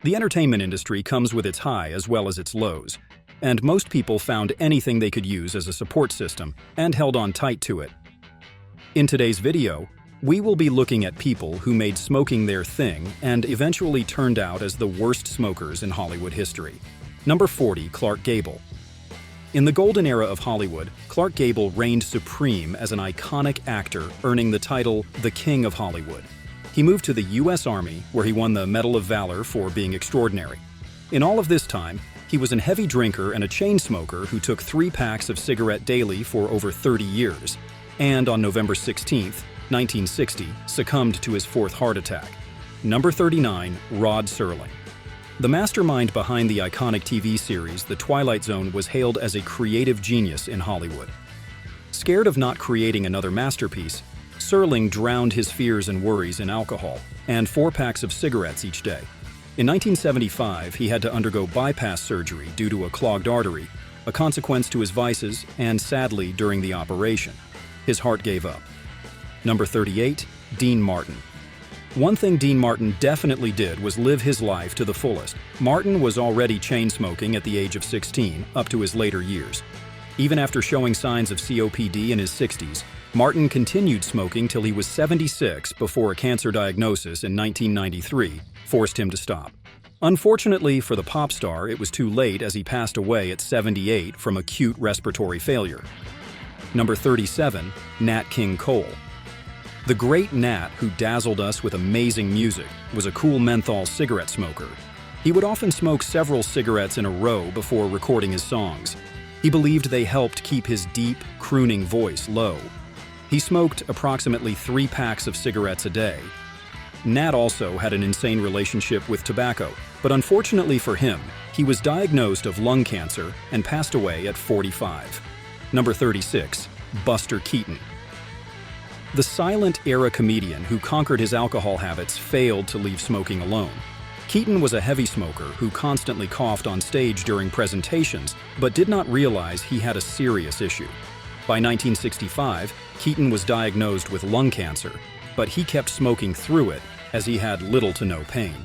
The entertainment industry comes with its high as well as its lows, and most people found anything they could use as a support system and held on tight to it. In today's video, we will be looking at people who made smoking their thing and eventually turned out as the worst smokers in Hollywood history. Number 40, Clark Gable. In the golden era of Hollywood, Clark Gable reigned supreme as an iconic actor, earning the title the King of Hollywood. He moved to the U.S. Army, where he won the Medal of Valor for being extraordinary. In all of this time, he was a heavy drinker and a chain smoker who took 3 packs of cigarette daily for over 30 years, and on November 16, 1960, succumbed to his 4th heart attack. Number 39, Rod Serling. The mastermind behind the iconic TV series The Twilight Zone was hailed as a creative genius in Hollywood. Scared of not creating another masterpiece, Serling drowned his fears and worries in alcohol and 4 packs of cigarettes each day. In 1975, he had to undergo bypass surgery due to a clogged artery, a consequence to his vices, and sadly, during the operation, his heart gave up. Number 38, Dean Martin. One thing Dean Martin definitely did was live his life to the fullest. Martin was already chain-smoking at the age of 16, up to his later years. Even after showing signs of COPD in his 60s, Martin continued smoking till he was 76 before a cancer diagnosis in 1993 forced him to stop. Unfortunately for the pop star, it was too late as he passed away at 78 from acute respiratory failure. Number 37, Nat King Cole. The great Nat, who dazzled us with amazing music, was a cool menthol cigarette smoker. He would often smoke several cigarettes in a row before recording his songs. He believed they helped keep his deep, crooning voice low. He smoked approximately 3 packs of cigarettes a day. Nat also had an insane relationship with tobacco, but unfortunately for him, he was diagnosed of lung cancer and passed away at 45. Number 36, Buster Keaton. The silent-era comedian who conquered his alcohol habits failed to leave smoking alone. Keaton was a heavy smoker who constantly coughed on stage during presentations, but did not realize he had a serious issue. By 1965, Keaton was diagnosed with lung cancer, but he kept smoking through it as he had little to no pain.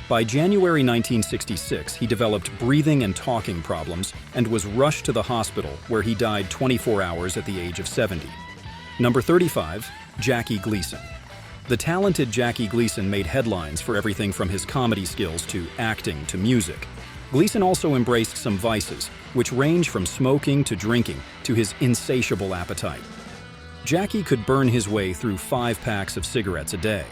By January 1966, he developed breathing and talking problems and was rushed to the hospital, where he died 24 hours at the age of 70. Number 35, Jackie Gleason. The talented Jackie Gleason made headlines for everything from his comedy skills to acting to music. Gleason also embraced some vices, which range from smoking to drinking to his insatiable appetite. Jackie could burn his way through 5 packs of cigarettes a day.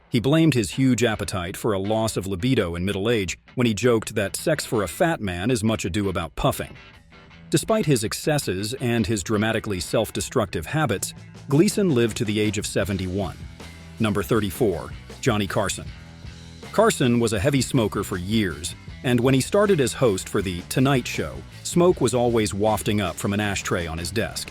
He blamed his huge appetite for a loss of libido in middle age when he joked that sex for a fat man is much ado about puffing. Despite his excesses and his dramatically self-destructive habits, Gleason lived to the age of 71. Number 34, Johnny Carson. Carson was a heavy smoker for years, and when he started as host for The Tonight Show, smoke was always wafting up from an ashtray on his desk.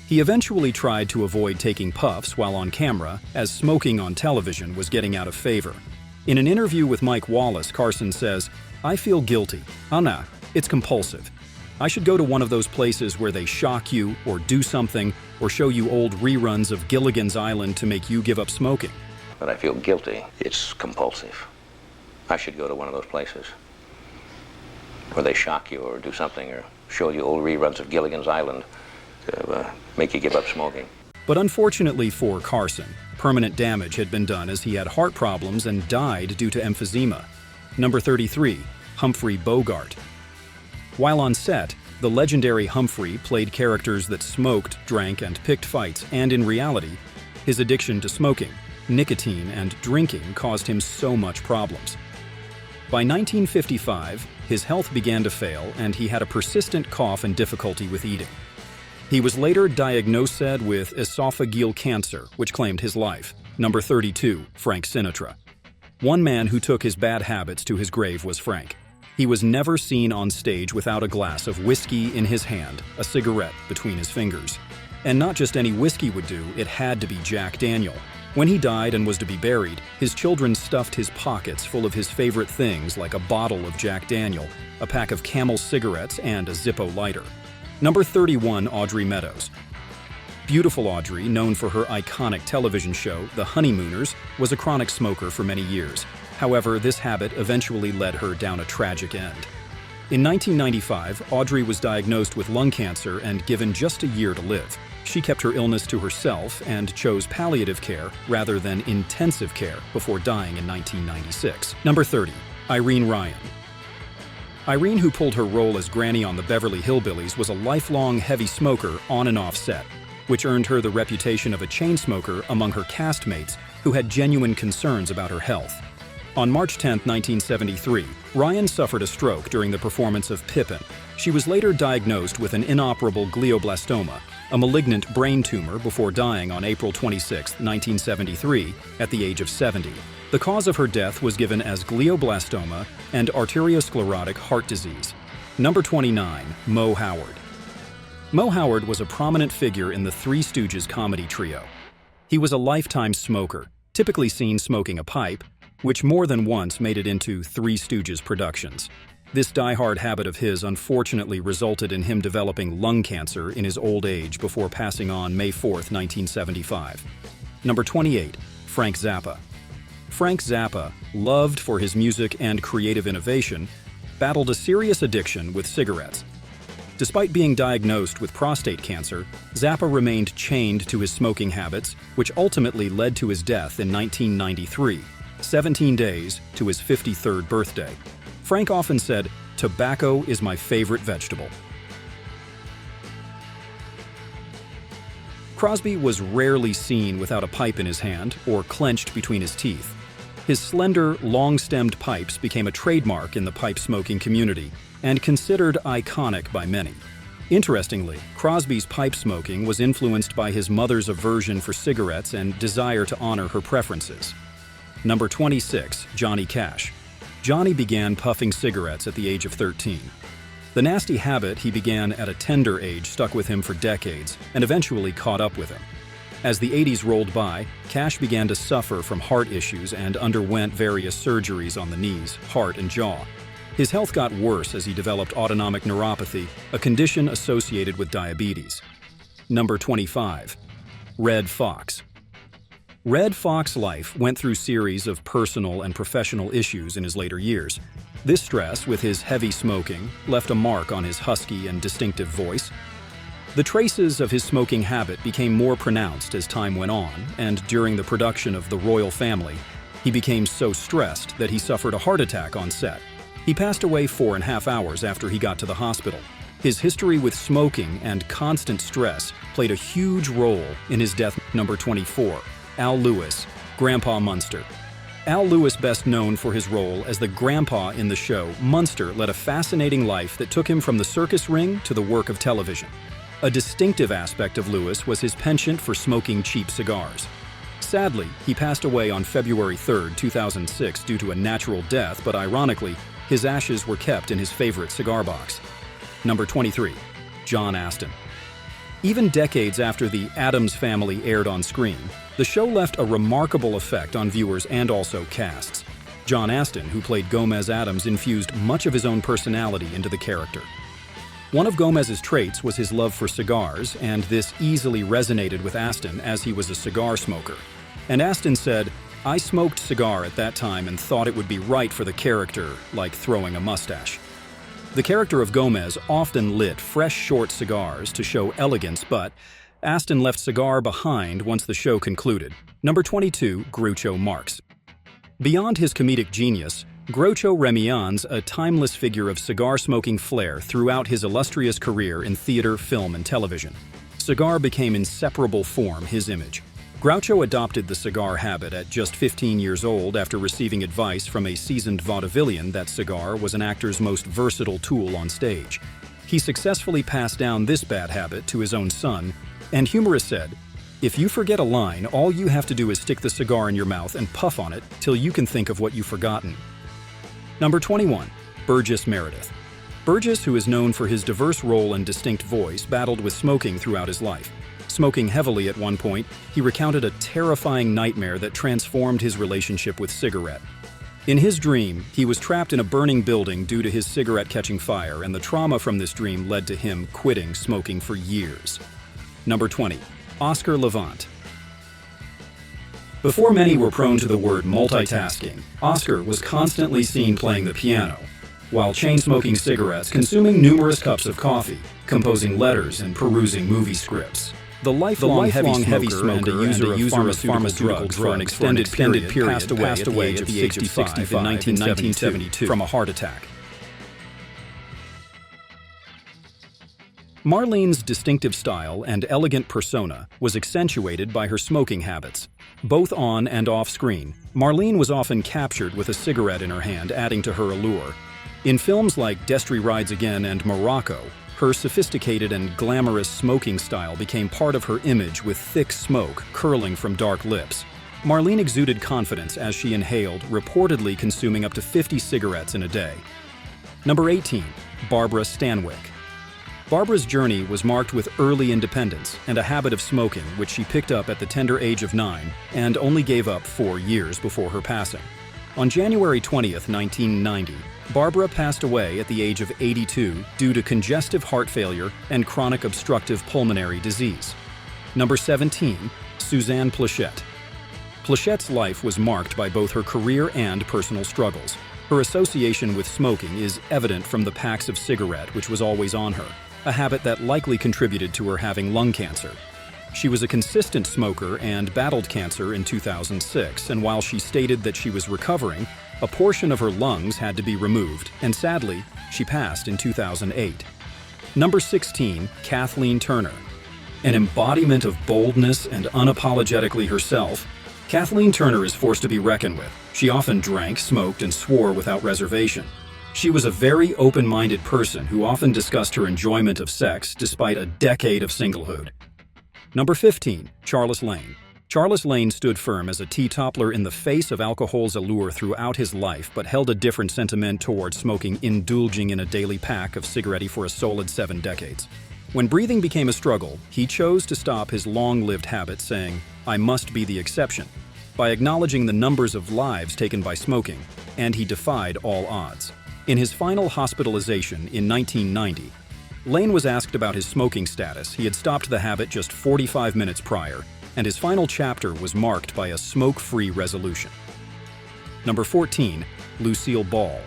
He eventually tried to avoid taking puffs while on camera, as smoking on television was getting out of favor. In an interview with Mike Wallace, Carson says, "I feel guilty. Nah, it's compulsive. I should go to one of those places where they shock you or do something or show you old reruns of Gilligan's Island to make you give up smoking." But I feel guilty. It's compulsive. I should go to one of those places where they shock you or do something or show you old reruns of Gilligan's Island to make you give up smoking. But unfortunately for Carson, permanent damage had been done as he had heart problems and died due to emphysema. Number 33, Humphrey Bogart. While on set, the legendary Humphrey played characters that smoked, drank, and picked fights, and in reality, his addiction to smoking, nicotine, and drinking caused him so much problems. By 1955, his health began to fail and he had a persistent cough and difficulty with eating. He was later diagnosed with esophageal cancer, which claimed his life. Number 32, Frank Sinatra. One man who took his bad habits to his grave was Frank. He was never seen on stage without a glass of whiskey in his hand, a cigarette between his fingers. And not just any whiskey would do, it had to be Jack Daniel. When he died and was to be buried, his children stuffed his pockets full of his favorite things like a bottle of Jack Daniel, a pack of Camel cigarettes, and a Zippo lighter. Number 31, Audrey Meadows. Beautiful Audrey, known for her iconic television show, The Honeymooners, was a chronic smoker for many years. However, this habit eventually led her down a tragic end. In 1995, Audrey was diagnosed with lung cancer and given just a year to live. She kept her illness to herself and chose palliative care rather than intensive care before dying in 1996. Number 30. Irene Ryan. Irene, who pulled her role as Granny on the Beverly Hillbillies, was a lifelong heavy smoker on and off set, which earned her the reputation of a chain smoker among her castmates who had genuine concerns about her health. On March 10, 1973, Ryan suffered a stroke during the performance of Pippin. She was later diagnosed with an inoperable glioblastoma, a malignant brain tumor, before dying on April 26, 1973, at the age of 70. The cause of her death was given as glioblastoma and arteriosclerotic heart disease. Number 29. Moe Howard. Moe Howard was a prominent figure in the Three Stooges comedy trio. He was a lifetime smoker, typically seen smoking a pipe, which more than once made it into Three Stooges productions. This die-hard habit of his unfortunately resulted in him developing lung cancer in his old age before passing on May 4, 1975. Number 28. Frank Zappa. Frank Zappa, loved for his music and creative innovation, battled a serious addiction with cigarettes. Despite being diagnosed with prostate cancer, Zappa remained chained to his smoking habits, which ultimately led to his death in 1993, 17 days to his 53rd birthday. Frank often said, "Tobacco is my favorite vegetable." Crosby was rarely seen without a pipe in his hand or clenched between his teeth. His slender, long-stemmed pipes became a trademark in the pipe-smoking community and considered iconic by many. Interestingly, Crosby's pipe smoking was influenced by his mother's aversion for cigarettes and desire to honor her preferences. Number 26. Johnny Cash. Johnny began puffing cigarettes at the age of 13. The nasty habit he began at a tender age stuck with him for decades and eventually caught up with him. As the 80s rolled by, Cash began to suffer from heart issues and underwent various surgeries on the knees, heart, and jaw. His health got worse as he developed autonomic neuropathy, a condition associated with diabetes. Number 25. Redd Foxx. Redd Foxx's life went through series of personal and professional issues in his later years. This stress, with his heavy smoking, left a mark on his husky and distinctive voice. The traces of his smoking habit became more pronounced as time went on, and during the production of The Royal Family, he became so stressed that he suffered a heart attack on set. He passed away 4.5 hours after he got to the hospital. His history with smoking and constant stress played a huge role in his death. Number 24. Al Lewis, Grandpa Munster. Al Lewis, best known for his role as the grandpa in the show, Munster led a fascinating life that took him from the circus ring to the work of television. A distinctive aspect of Lewis was his penchant for smoking cheap cigars. Sadly, he passed away on February 3, 2006 due to a natural death, but ironically, his ashes were kept in his favorite cigar box. Number 23. John Astin. Even decades after the Addams Family aired on screen, the show left a remarkable effect on viewers and also casts. John Astin, who played Gomez Addams, infused much of his own personality into the character. One of Gomez's traits was his love for cigars, and this easily resonated with Astin as he was a cigar smoker. And Astin said, "I smoked cigar at that time and thought it would be right for the character, like throwing a mustache." The character of Gomez often lit fresh, short cigars to show elegance, but Astin left cigar behind once the show concluded. Number 22. Groucho Marx. Beyond his comedic genius, Groucho remains a timeless figure of cigar-smoking flair throughout his illustrious career in theater, film, and television. Cigar became inseparable from his image. Groucho adopted the cigar habit at just 15 years old after receiving advice from a seasoned vaudevillian that cigar was an actor's most versatile tool on stage. He successfully passed down this bad habit to his own son, and humorists said, "If you forget a line, all you have to do is stick the cigar in your mouth and puff on it till you can think of what you've forgotten." Number 21. Burgess Meredith. Burgess, who is known for his diverse role and distinct voice, battled with smoking throughout his life. Smoking heavily at one point, he recounted a terrifying nightmare that transformed his relationship with cigarette. In his dream, he was trapped in a burning building due to his cigarette catching fire, and the trauma from this dream led to him quitting smoking for years. Number 20. Oscar Levant. Before many were prone to the word multitasking, Oscar was constantly seen playing the piano, while chain-smoking cigarettes, consuming numerous cups of coffee, composing letters, and perusing movie scripts. The lifelong heavy smoker and a user of pharmaceutical drugs for an extended period passed away at the age of 65 in 1972 from a heart attack. Marlene's distinctive style and elegant persona was accentuated by her smoking habits. Both on and off screen, Marlene was often captured with a cigarette in her hand, adding to her allure. In films like Destry Rides Again and Morocco, her sophisticated and glamorous smoking style became part of her image, with thick smoke curling from dark lips. Marlene exuded confidence as she inhaled, reportedly consuming up to 50 cigarettes in a day. Number 18. Barbara Stanwyck. Barbara's journey was marked with early independence and a habit of smoking, which she picked up at the tender age of 9 and only gave up 4 years before her passing. On January 20th, 1990, Barbara passed away at the age of 82 due to congestive heart failure and chronic obstructive pulmonary disease. Number 17. Suzanne Pleshette. Plechette's life was marked by both her career and personal struggles. Her association with smoking is evident from the packs of cigarette which was always on her, a habit that likely contributed to her having lung cancer. She was a consistent smoker and battled cancer in 2006, and while she stated that she was recovering, a portion of her lungs had to be removed, and sadly, she passed in 2008. Number 16. Kathleen Turner. An embodiment of boldness and unapologetically herself, Kathleen Turner is forced to be reckoned with. She often drank, smoked, and swore without reservation. She was a very open-minded person who often discussed her enjoyment of sex despite a decade of singlehood. Number 15. Charles Lane. Charles Lane stood firm as a teetotaler in the face of alcohol's allure throughout his life, but held a different sentiment towards smoking, indulging in a daily pack of cigaretti for a solid 7 decades. When breathing became a struggle, he chose to stop his long-lived habit, saying, "I must be the exception," by acknowledging the numbers of lives taken by smoking, and he defied all odds. In his final hospitalization in 1990, Lane was asked about his smoking status. He had stopped the habit just 45 minutes prior, and his final chapter was marked by a smoke-free resolution. Number 14. Lucille Ball.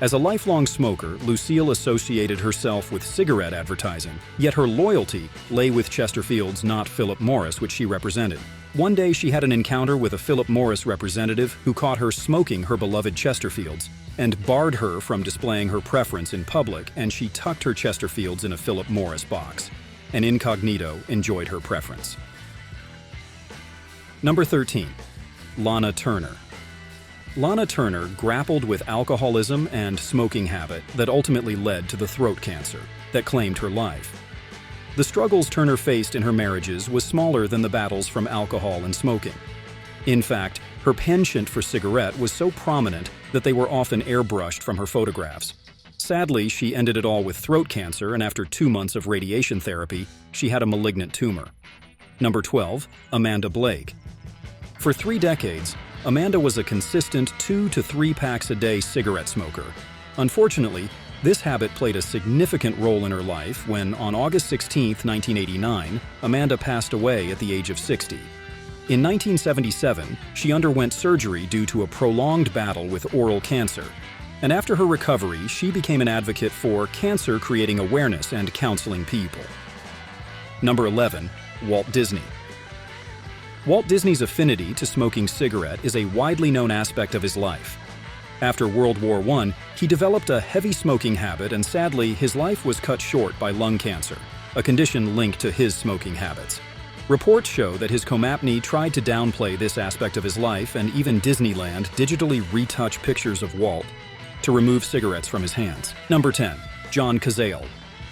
As a lifelong smoker, Lucille associated herself with cigarette advertising, yet her loyalty lay with Chesterfield's, not Philip Morris, which she represented. One day she had an encounter with a Philip Morris representative who caught her smoking her beloved Chesterfields and barred her from displaying her preference in public, and she tucked her Chesterfields in a Philip Morris box. An incognito enjoyed her preference. Number 13. Lana Turner. Lana Turner grappled with alcoholism and smoking habit that ultimately led to the throat cancer that claimed her life. The struggles Turner faced in her marriages was smaller than the battles from alcohol and smoking. In fact, her penchant for cigarette was so prominent that they were often airbrushed from her photographs. Sadly, she ended it all with throat cancer, and after 2 months of radiation therapy, she had a malignant tumor. Number 12. Amanda Blake. For 3 decades, Amanda was a consistent 2 to 3 packs a day cigarette smoker. Unfortunately, this habit played a significant role in her life when, on August 16, 1989, Amanda passed away at the age of 60. In 1977, she underwent surgery due to a prolonged battle with oral cancer, and after her recovery, she became an advocate for cancer, creating awareness and counseling people. Number 11. Walt Disney. Walt Disney's affinity to smoking cigarette is a widely known aspect of his life. After World War I, he developed a heavy smoking habit, and sadly, his life was cut short by lung cancer, a condition linked to his smoking habits. Reports show that his comapney tried to downplay this aspect of his life, and even Disneyland digitally retouched pictures of Walt to remove cigarettes from his hands. Number 10. John Cazale.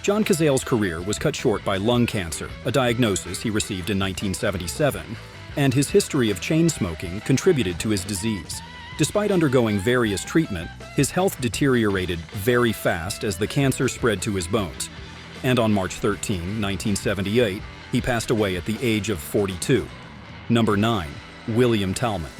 John Cazale's career was cut short by lung cancer, a diagnosis he received in 1977, and his history of chain smoking contributed to his disease. Despite undergoing various treatment, his health deteriorated very fast as the cancer spread to his bones. And on March 13, 1978, he passed away at the age of 42. Number 9. William Talman.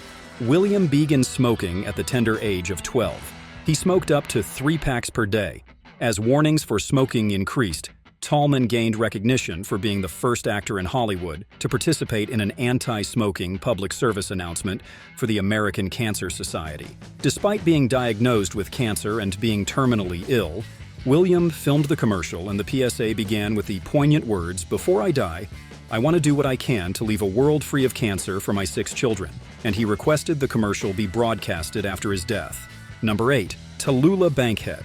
William began smoking at the tender age of 12. He smoked up to 3 packs per day. As warnings for smoking increased, Talman gained recognition for being the first actor in Hollywood to participate in an anti-smoking public service announcement for the American Cancer Society. Despite being diagnosed with cancer and being terminally ill, William filmed the commercial, and the PSA began with the poignant words, "Before I die, I want to do what I can to leave a world free of cancer for my 6 children," and he requested the commercial be broadcasted after his death. Number 8. Tallulah Bankhead.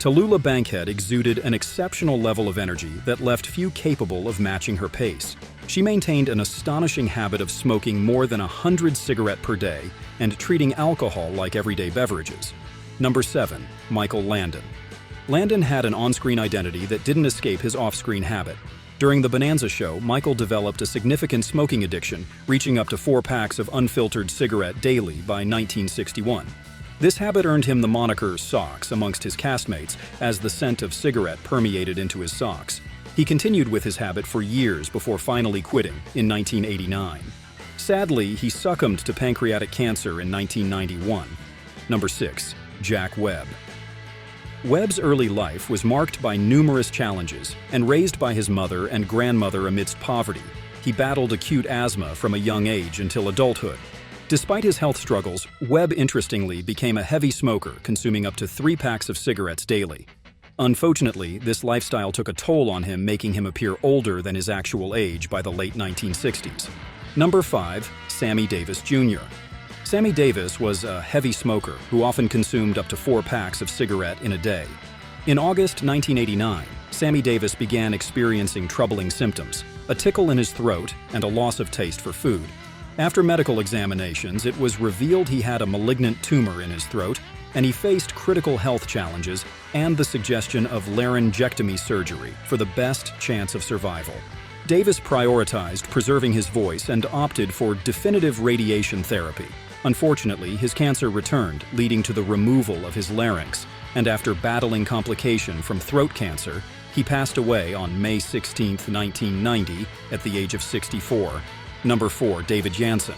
Tallulah Bankhead exuded an exceptional level of energy that left few capable of matching her pace. She maintained an astonishing habit of smoking more than 100 cigarettes per day and treating alcohol like everyday beverages. Number 7. Michael Landon. Landon had an on-screen identity that didn't escape his off-screen habit. During the Bonanza show, Michael developed a significant smoking addiction, reaching up to 4 packs of unfiltered cigarette daily by 1961. This habit earned him the moniker Socks amongst his castmates, as the scent of cigarette permeated into his socks. He continued with his habit for years before finally quitting in 1989. Sadly, he succumbed to pancreatic cancer in 1991. Number 6. Jack Webb. Webb's early life was marked by numerous challenges, and raised by his mother and grandmother amidst poverty. He battled acute asthma from a young age until adulthood. Despite his health struggles, Webb interestingly became a heavy smoker, consuming up to 3 packs of cigarettes daily. Unfortunately, this lifestyle took a toll on him, making him appear older than his actual age by the late 1960s. Number 5. Sammy Davis Jr. Sammy Davis was a heavy smoker who often consumed up to 4 packs of cigarette in a day. In August 1989, Sammy Davis began experiencing troubling symptoms, a tickle in his throat and a loss of taste for food. After medical examinations, it was revealed he had a malignant tumor in his throat, and he faced critical health challenges and the suggestion of laryngectomy surgery for the best chance of survival. Davis prioritized preserving his voice and opted for definitive radiation therapy. Unfortunately, his cancer returned, leading to the removal of his larynx, and after battling complication from throat cancer, he passed away on May 16, 1990, at the age of 64. Number 4. David Jansen.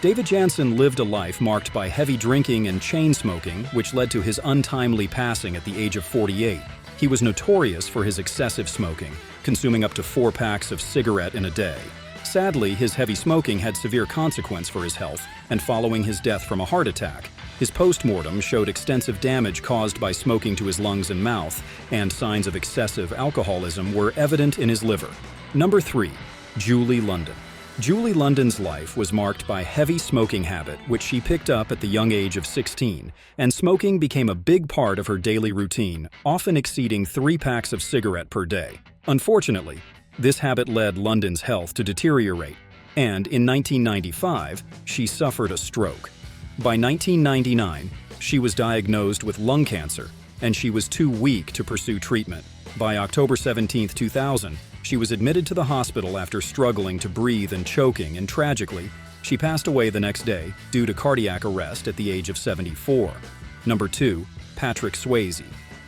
David Jansen lived a life marked by heavy drinking and chain smoking, which led to his untimely passing at the age of 48. He was notorious for his excessive smoking, consuming up to 4 packs of cigarette in a day. Sadly, his heavy smoking had severe consequence for his health, and following his death from a heart attack, his post-mortem showed extensive damage caused by smoking to his lungs and mouth, and signs of excessive alcoholism were evident in his liver. Number 3. Julie London. Julie London's life was marked by heavy smoking habit, which she picked up at the young age of 16, and smoking became a big part of her daily routine, often exceeding 3 packs of cigarette per day. Unfortunately, this habit led London's health to deteriorate, and in 1995, she suffered a stroke. By 1999, she was diagnosed with lung cancer, and she was too weak to pursue treatment. By October 17, 2000, she was admitted to the hospital after struggling to breathe and choking, and tragically, she passed away the next day due to cardiac arrest at the age of 74. Number 2. Patrick Swayze.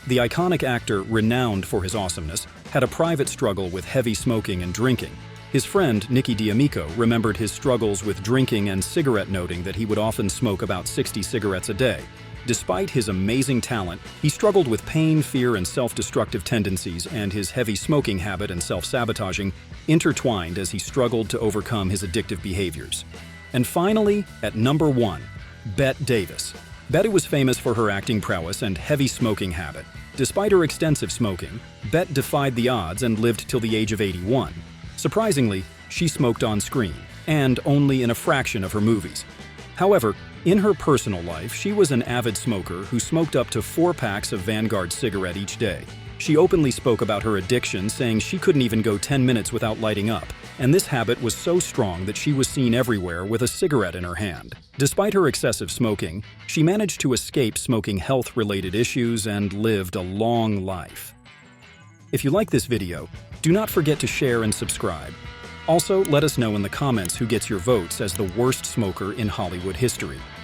The iconic actor, renowned for his awesomeness, had a private struggle with heavy smoking and drinking. His friend, Nicky D'Amico, remembered his struggles with drinking and cigarette, noting that he would often smoke about 60 cigarettes a day. Despite his amazing talent, he struggled with pain, fear, and self-destructive tendencies, and his heavy smoking habit and self-sabotaging intertwined as he struggled to overcome his addictive behaviors. And finally, at number 1, Bette Davis. Bette was famous for her acting prowess and heavy smoking habit. Despite her extensive smoking, Bette defied the odds and lived till the age of 81. Surprisingly, she smoked on screen, and only in a fraction of her movies. However, in her personal life, she was an avid smoker who smoked up to 4 packs of Vanguard cigarette each day. She openly spoke about her addiction, saying she couldn't even go 10 minutes without lighting up, and this habit was so strong that she was seen everywhere with a cigarette in her hand. Despite her excessive smoking, she managed to escape smoking health-related issues and lived a long life. If you like this video, do not forget to share and subscribe. Also, let us know in the comments who gets your votes as the worst smoker in Hollywood history.